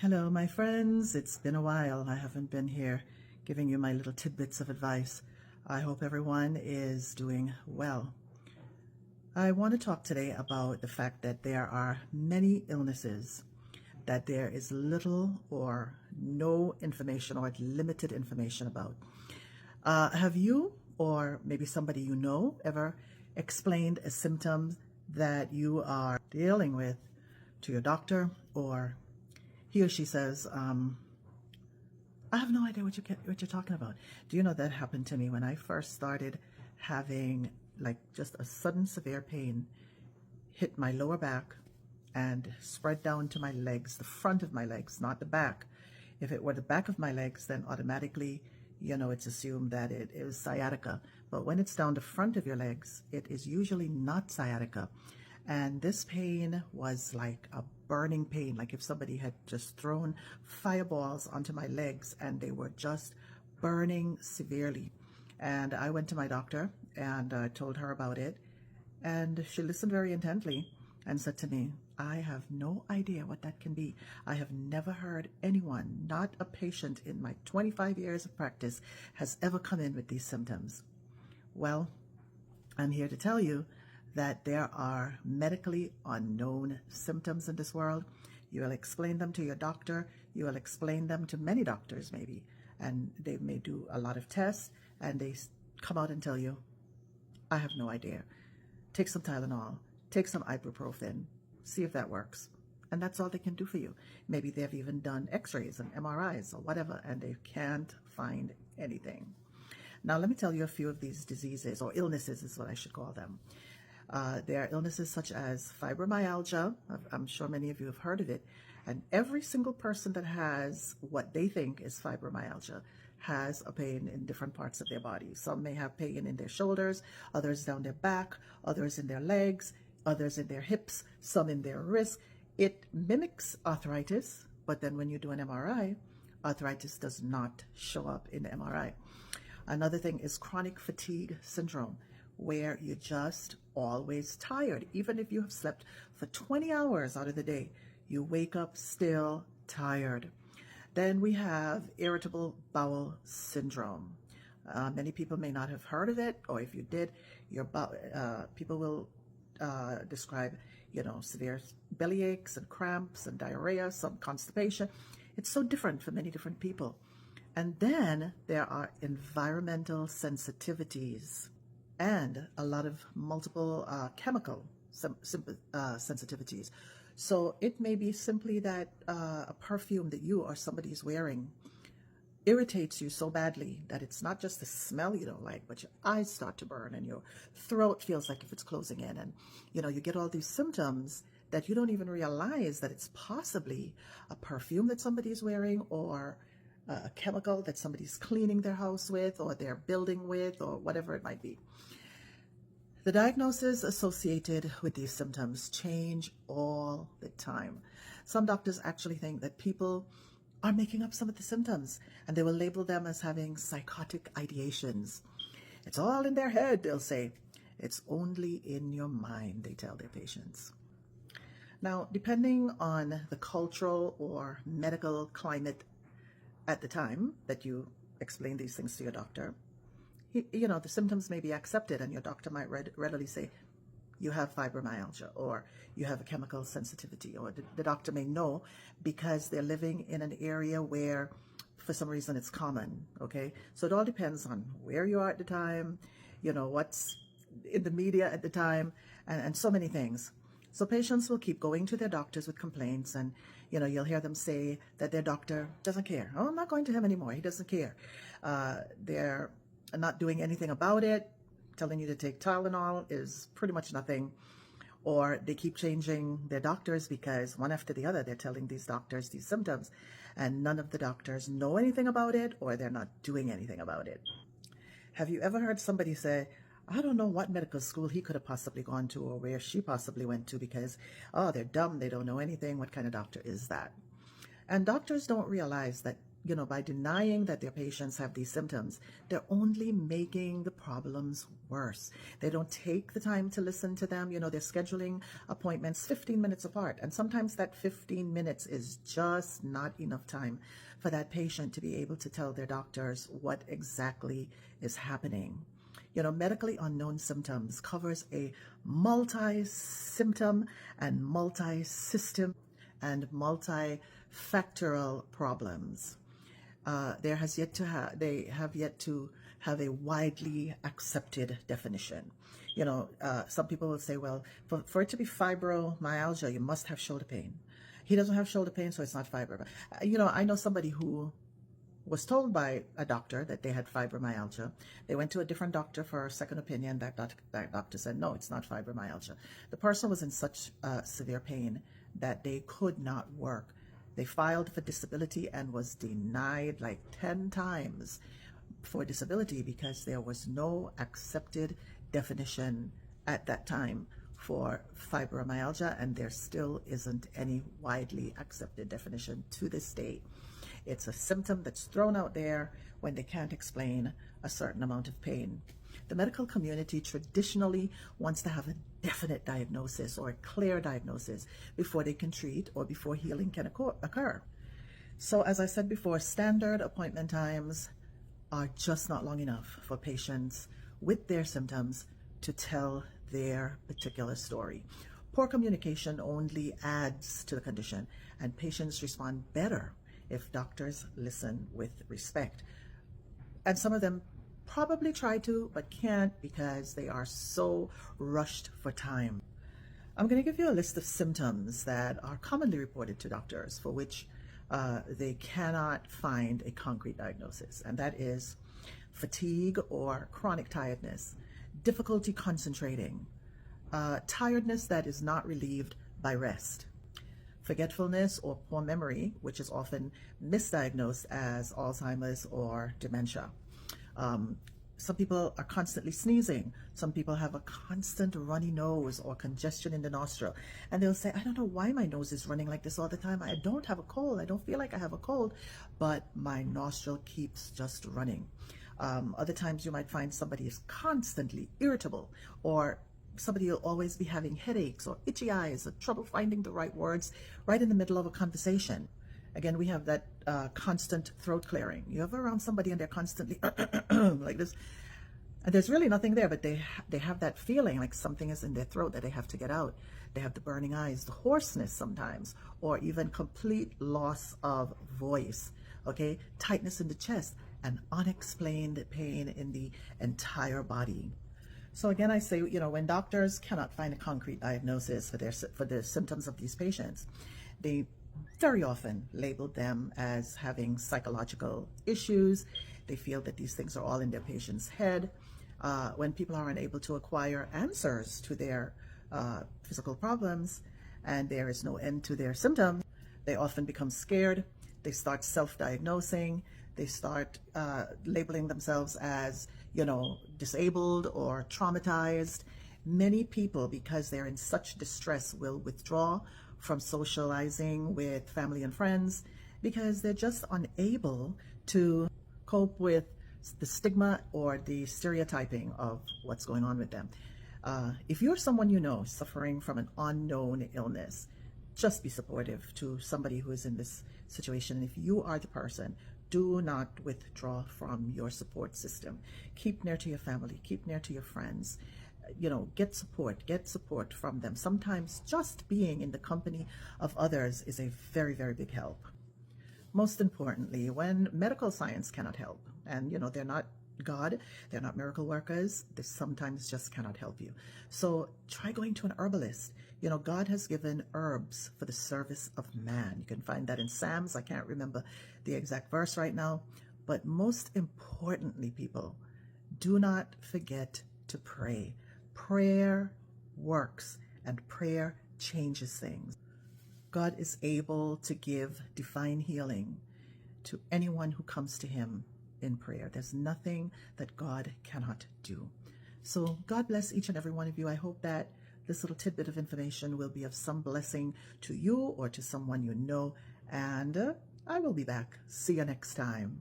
Hello, my friends. It's been a while. I haven't been here giving you my little tidbits of advice. I hope everyone is doing well. I want to talk today about the fact that there are many illnesses that there is little or no information or limited information about. Have you, or maybe somebody you know, ever explained a symptom that you are dealing with to your doctor, or he or she says, I have no idea what you're talking about. Do you know that happened to me when I first started having like just a sudden severe pain hit my lower back and spread down to my legs, the front of my legs, not the back. If it were the back of my legs, then automatically, it's assumed that it is sciatica. But when it's down the front of your legs, it is usually not sciatica. And this pain was like a burning pain, like if somebody had just thrown fireballs onto my legs and they were just burning severely. And I went to my doctor and told her about it. And she listened very intently and said to me, I have no idea what that can be. I have never heard anyone, not a patient in my 25 years of practice, has ever come in with these symptoms. Well, I'm here to tell you that there are medically unknown symptoms in this world. You will explain them to your doctor. You will explain them to many doctors maybe, and they may do a lot of tests and they come out and tell you, I have no idea. Take some Tylenol, take some ibuprofen, see if that works. And that's all they can do for you. Maybe they've even done x-rays and MRIs or whatever, and they can't find anything. Now, let me tell you a few of these diseases, or illnesses is what I should call them. There are illnesses such as fibromyalgia. I'm sure many of you have heard of it. And every single person that has what they think is fibromyalgia has a pain in different parts of their body. Some may have pain in their shoulders, others down their back, others in their legs, others in their hips, some in their wrists. It mimics arthritis, but then when you do an MRI, arthritis does not show up in the MRI. Another thing is chronic fatigue syndrome, where you're just always tired. Even if you have slept for 20 hours out of the day, you wake up still tired. Then we have irritable bowel syndrome. Many people may not have heard of it, or if you did, people will describe, severe belly aches and cramps and diarrhea, some constipation. It's so different for many different people. And then there are environmental sensitivities and a lot of multiple chemical sensitivities. So it may be simply that a perfume that you or somebody is wearing irritates you so badly that it's not just the smell you don't like, but your eyes start to burn and your throat feels like if it's closing in. And, you get all these symptoms that you don't even realize that it's possibly a perfume that somebody's wearing, or a chemical that somebody's cleaning their house with, or they're building with, or whatever it might be. The diagnoses associated with these symptoms change all the time. Some doctors actually think that people are making up some of the symptoms, and they will label them as having psychotic ideations. It's all in their head, they'll say. It's only in your mind, they tell their patients. Now, depending on the cultural or medical climate at the time that you explain these things to your doctor, the symptoms may be accepted, and your doctor might readily say, you have fibromyalgia, or you have a chemical sensitivity, or the doctor may know because they're living in an area where for some reason it's common, okay? So it all depends on where you are at the time, what's in the media at the time, and so many things. So patients will keep going to their doctors with complaints, and you'll hear them say that their doctor doesn't care. Oh, I'm not going to him anymore. He doesn't care. They're not doing anything about it. Telling you to take Tylenol is pretty much nothing. Or they keep changing their doctors because one after the other they're telling these doctors these symptoms, and none of the doctors know anything about it, or they're not doing anything about it. Have you ever heard somebody say, I don't know what medical school he could have possibly gone to, or where she possibly went to, because, they're dumb, they don't know anything. What kind of doctor is that? And doctors don't realize that, by denying that their patients have these symptoms, they're only making the problems worse. They don't take the time to listen to them. They're scheduling appointments 15 minutes apart. And sometimes that 15 minutes is just not enough time for that patient to be able to tell their doctors what exactly is happening. Medically unknown symptoms covers a multi-symptom and multi-system and multifactorial problems. They have yet to have a widely accepted definition. Some people will say, well, for it to be fibromyalgia, you must have shoulder pain. He doesn't have shoulder pain, so it's not fibromyalgia. I know somebody who was told by a doctor that they had fibromyalgia. They went to a different doctor for a second opinion. That doctor said, no, it's not fibromyalgia. The person was in such severe pain that they could not work. They filed for disability and was denied like 10 times for disability because there was no accepted definition at that time for fibromyalgia, and there still isn't any widely accepted definition to this day. It's a symptom that's thrown out there when they can't explain a certain amount of pain. The medical community traditionally wants to have a definite diagnosis or a clear diagnosis before they can treat or before healing can occur. So as I said before, standard appointment times are just not long enough for patients with their symptoms to tell their particular story. Poor communication only adds to the condition, and patients respond better if doctors listen with respect. And some of them probably try to, but can't because they are so rushed for time. I'm going to give you a list of symptoms that are commonly reported to doctors for which they cannot find a concrete diagnosis, and that is fatigue or chronic tiredness, difficulty concentrating, tiredness that is not relieved by rest, forgetfulness or poor memory, which is often misdiagnosed as Alzheimer's or dementia. Some people are constantly sneezing. Some people have a constant runny nose or congestion in the nostril. And they'll say, I don't know why my nose is running like this all the time. I don't have a cold. I don't feel like I have a cold, but my nostril keeps just running. Other times you might find somebody is constantly irritable, or somebody will always be having headaches or itchy eyes or trouble finding the right words right in the middle of a conversation. Again, we have that constant throat clearing. You ever around somebody and they're constantly like this, and there's really nothing there, but they have that feeling like something is in their throat that they have to get out. They have the burning eyes, the hoarseness sometimes, or even complete loss of voice, okay? Tightness in the chest and unexplained pain in the entire body. So again, I say, when doctors cannot find a concrete diagnosis for the symptoms of these patients, they very often label them as having psychological issues. They feel that these things are all in their patient's head. When people are unable to acquire answers to their physical problems and there is no end to their symptoms, they often become scared. They start self-diagnosing. They start labeling themselves as, disabled or traumatized. Many people, because they're in such distress, will withdraw from socializing with family and friends because they're just unable to cope with the stigma or the stereotyping of what's going on with them. If you're someone suffering from an unknown illness, just be supportive to somebody who is in this situation. If you are the person, do not withdraw from your support system. Keep near to your family, keep near to your friends. Get support from them. Sometimes just being in the company of others is a very, very big help. Most importantly, when medical science cannot help, and they're not God, they're not miracle workers, they sometimes just cannot help you. So try going to an herbalist. God has given herbs for the service of man. You can find that in Psalms. I can't remember the exact verse right now, but most importantly, people, do not forget to pray. Prayer works, and prayer changes things. God is able to give divine healing to anyone who comes to him in prayer. There's nothing that God cannot do. So God bless each and every one of you. I hope that this little tidbit of information will be of some blessing to you or to someone you know. And I will be back. See you next time.